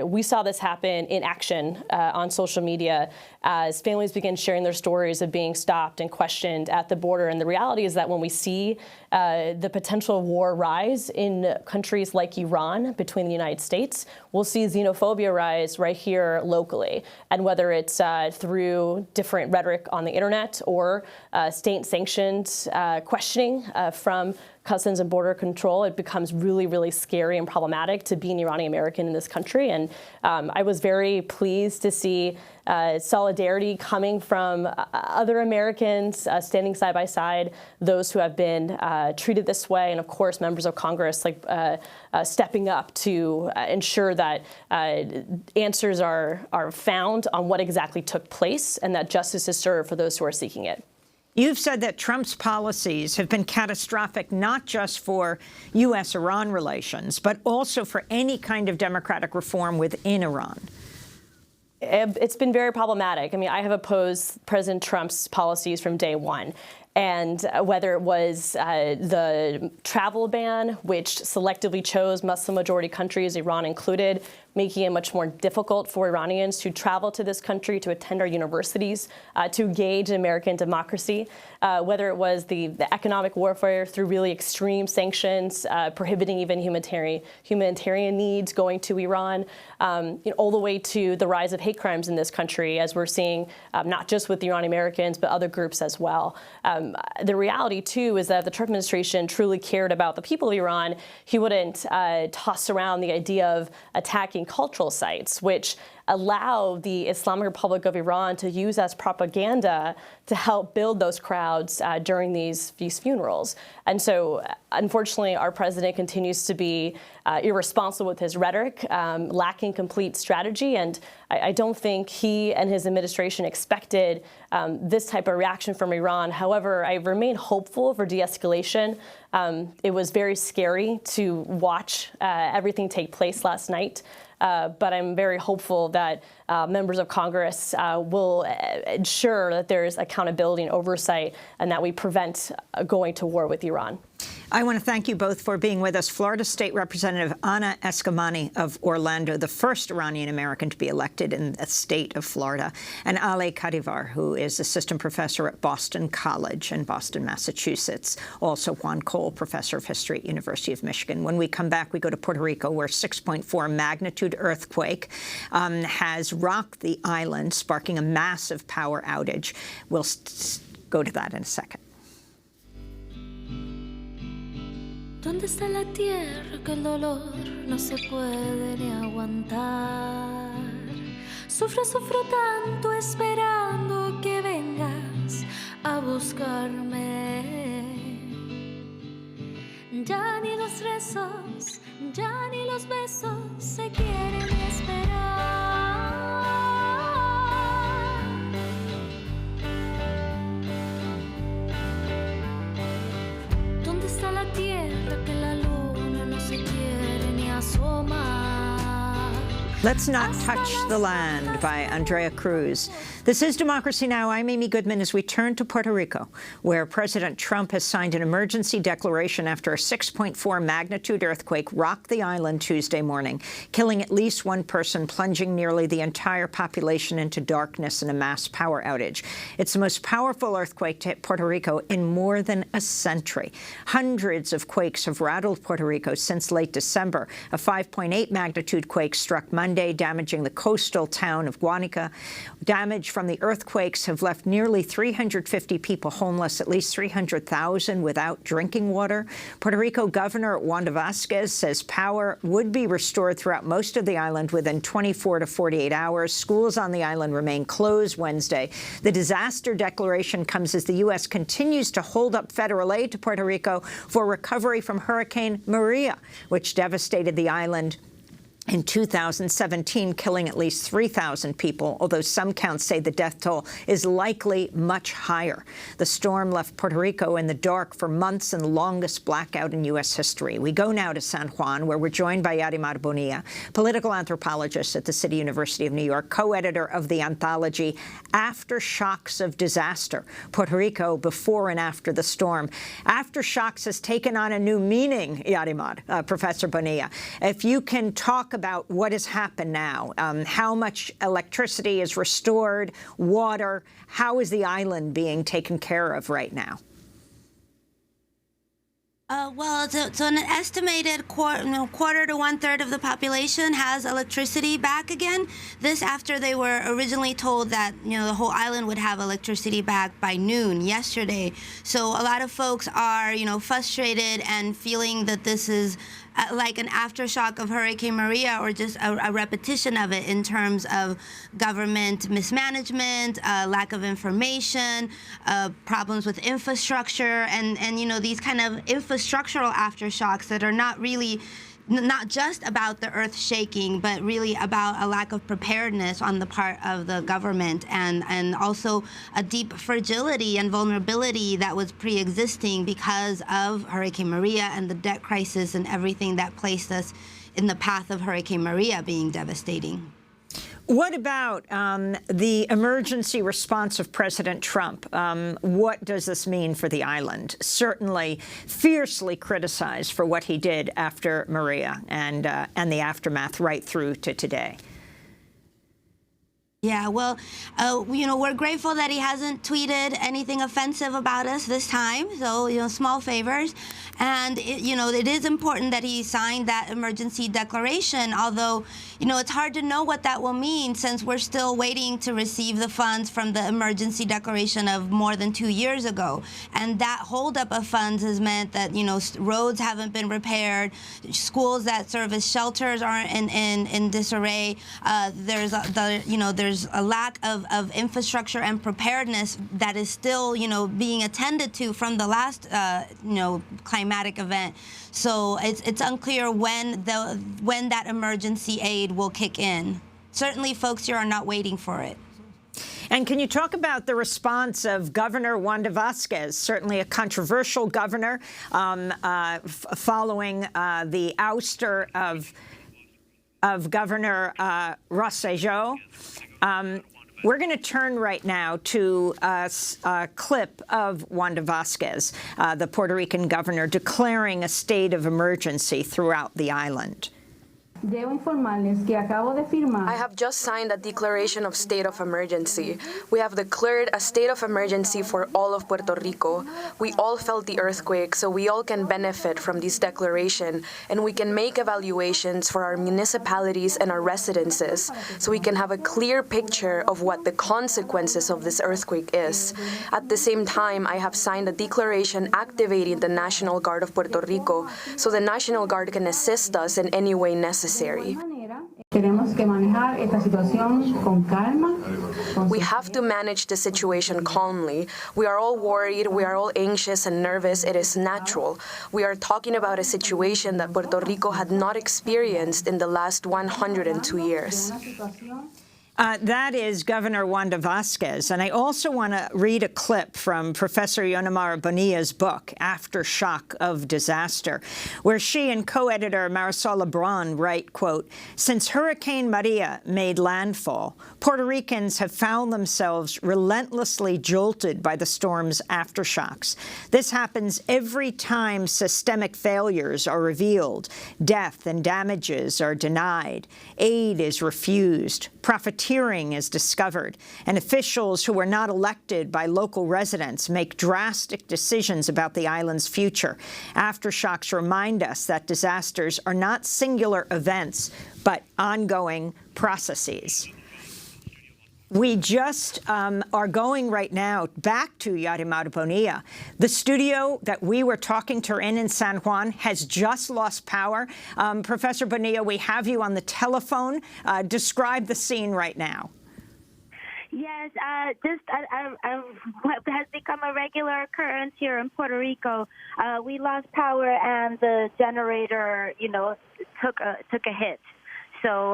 we saw this happen in action on social media as families began sharing their stories of being stopped and questioned at the border. And the reality is that when we see the potential war rise in countries like Iran between the United States, we'll see xenophobia rise right here locally. And whether it's through different rhetoric on the internet or state-sanctioned questioning from Customs and Border Control, it becomes really, really scary and problematic to be an Iranian American in this country. And I was very pleased to see solidarity coming from other Americans standing side by side, those who have been treated this way, and of course members of Congress stepping up to ensure that answers are found on what exactly took place and that justice is served for those who are seeking it. You've said that Trump's policies have been catastrophic, not just for U.S.-Iran relations, but also for any kind of democratic reform within Iran. It's been very problematic. I mean, I have opposed President Trump's policies from day one. And whether it was the travel ban, which selectively chose Muslim-majority countries, Iran included, making it much more difficult for Iranians to travel to this country, to attend our universities, to engage in American democracy, whether it was the economic warfare through really extreme sanctions, prohibiting even humanitarian needs going to Iran, all the way to the rise of hate crimes in this country, as we're seeing not just with Iranian Americans, but other groups as well. The reality, too, is that if the Trump administration truly cared about the people of Iran, he wouldn't toss around the idea of attacking cultural sites, which allow the Islamic Republic of Iran to use as propaganda to help build those crowds during these funerals. And so, unfortunately, our president continues to be irresponsible with his rhetoric, lacking complete strategy, and I don't think he and his administration expected this type of reaction from Iran. However, I remain hopeful for de-escalation. It was very scary to watch everything take place last night. But I'm very hopeful that members of Congress will ensure that there is accountability and oversight and that we prevent going to war with Iran. I want to thank you both for being with us. Florida State Representative Anna Eskamani of Orlando, the first Iranian-American to be elected in the state of Florida, and Ale Kadivar, who is assistant professor at Boston College in Boston, Massachusetts. Also Juan Cole, professor of history at University of Michigan. When we come back, we go to Puerto Rico, where 6.4 magnitude earthquake has rocked the island, sparking a massive power outage. We'll go to that in a second. ¿Dónde está la tierra que el dolor no se puede ni aguantar? Sufro tanto esperando que vengas a buscarme. Ya ni los rezos, ya ni los besos se quieren esperar. ¿Dónde está la tierra que la luna no se quiere ni asomar? Let's Not Touch the Land by Andrea Cruz. This is Democracy Now! I'm Amy Goodman as we turn to Puerto Rico, where President Trump has signed an emergency declaration after a 6.4 magnitude earthquake rocked the island Tuesday morning, killing at least one person, plunging nearly the entire population into darkness and a mass power outage. It's the most powerful earthquake to hit Puerto Rico in more than a century. Hundreds of quakes have rattled Puerto Rico since late December. A 5.8 magnitude quake struck Monday, damaging the coastal town of Guanica. Damage from the earthquakes have left nearly 350 people homeless, at least 300,000 without drinking water. Puerto Rico Governor Wanda Vazquez says power would be restored throughout most of the island within 24 to 48 hours. Schools on the island remain closed Wednesday. The disaster declaration comes as the U.S. continues to hold up federal aid to Puerto Rico for recovery from Hurricane Maria, which devastated the island in 2017, killing at least 3,000 people, although some counts say the death toll is likely much higher. The storm left Puerto Rico in the dark for months and the longest blackout in U.S. history. We go now to San Juan, where we're joined by Yarimar Bonilla, political anthropologist at the City University of New York, co-editor of the anthology Aftershocks of Disaster, Puerto Rico Before and After the Storm. Aftershocks has taken on a new meaning, Yarimar, Professor Bonilla. If you can talk about what has happened now, how much electricity is restored, water, how is the island being taken care of right now? So an estimated quarter to one-third of the population has electricity back again. This after they were originally told that, the whole island would have electricity back by noon yesterday. So a lot of folks are, frustrated and feeling that this is like an aftershock of Hurricane Maria, or just a repetition of it in terms of government mismanagement, lack of information, problems with infrastructure, and these kind of infrastructural aftershocks that are not just about the earth shaking, but really about a lack of preparedness on the part of the government, and also a deep fragility and vulnerability that was pre-existing because of Hurricane Maria and the debt crisis and everything that placed us in the path of Hurricane Maria being devastating. What about the emergency response of President Trump? What does this mean for the island? Certainly fiercely criticized for what he did after Maria and the aftermath right through to today. Yeah, well, we're grateful that he hasn't tweeted anything offensive about us this time. So, small favors. And, it is important that he signed that emergency declaration, although, it's hard to know what that will mean since we're still waiting to receive the funds from the emergency declaration of more than 2 years ago. And that holdup of funds has meant that, roads haven't been repaired, schools that serve as shelters aren't in disarray. There's a lack of infrastructure and preparedness that is still, being attended to from the last, climatic event. So it's unclear when that emergency aid will kick in. Certainly, folks here are not waiting for it. And can you talk about the response of Governor Wanda Vazquez, certainly a controversial governor, following the ouster of Governor Rosselló? We're going to turn right now to a clip of Wanda Vazquez, the Puerto Rican governor, declaring a state of emergency throughout the island. I have just signed a declaration of state of emergency. We have declared a state of emergency for all of Puerto Rico. We all felt the earthquake, so we all can benefit from this declaration, and we can make evaluations for our municipalities and our residences, so we can have a clear picture of what the consequences of this earthquake is. At the same time, I have signed a declaration activating the National Guard of Puerto Rico, so the National Guard can assist us in any way necessary. We have to manage the situation calmly. We are all worried, we are all anxious and nervous. It is natural. We are talking about a situation that Puerto Rico had not experienced in the last 102 years. That is Governor Wanda Vazquez. And I also want to read a clip from Professor Yonamara Bonilla's book, Aftershock of Disaster, where she and co-editor Marisol Lebrun write, quote, "Since Hurricane Maria made landfall, Puerto Ricans have found themselves relentlessly jolted by the storm's aftershocks. This happens every time systemic failures are revealed, death and damages are denied, aid is refused, profiteering is discovered, and officials who were not elected by local residents make drastic decisions about the island's future. Aftershocks remind us that disasters are not singular events, but ongoing processes." We just are going right now back to Yonamara Bonilla. The studio that we were talking to her in San Juan has just lost power. Professor Bonilla, we have you on the telephone. Describe the scene right now. Yes, what has become a regular occurrence here in Puerto Rico. We lost power and the generator, took a hit. So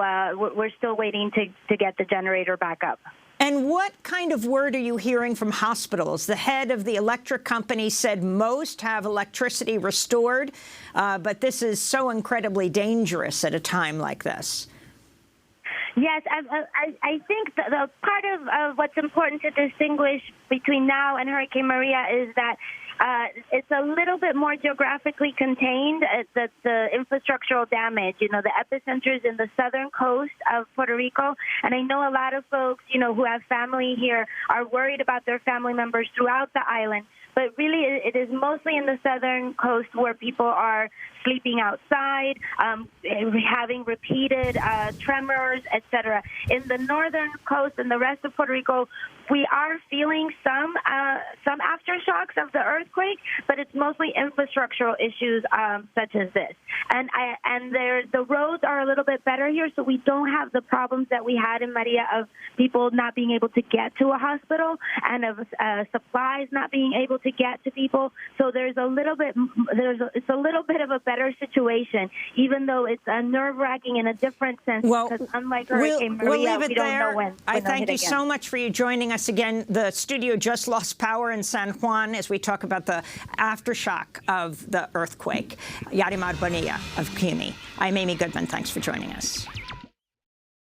we're still waiting to get the generator back up. And what kind of word are you hearing from hospitals? The head of the electric company said most have electricity restored, but this is so incredibly dangerous at a time like this. Yes, I think the part of what's important to distinguish between now and Hurricane Maria is that it's a little bit more geographically contained, the infrastructural damage. The epicenter is in the southern coast of Puerto Rico. And I know a lot of folks, who have family here are worried about their family members throughout the island. But really, it is mostly in the southern coast where people are sleeping outside, having repeated tremors, etc. In the northern coast and the rest of Puerto Rico, we are feeling some aftershocks of the earthquake, but it's mostly infrastructural issues such as this. And the roads are a little bit better here, so we don't have the problems that we had in Maria of people not being able to get to a hospital and of supplies not being able to get to people. So it's a little bit of a better situation, even though it's nerve-wracking in a different sense. Because unlike Hurricane Maria, we don't know when I thank you so much for you joining us again. The studio just lost power in San Juan as we talk about the aftershock of the earthquake. Yonamara Bonilla of CUNY. I'm Amy Goodman. Thanks for joining us.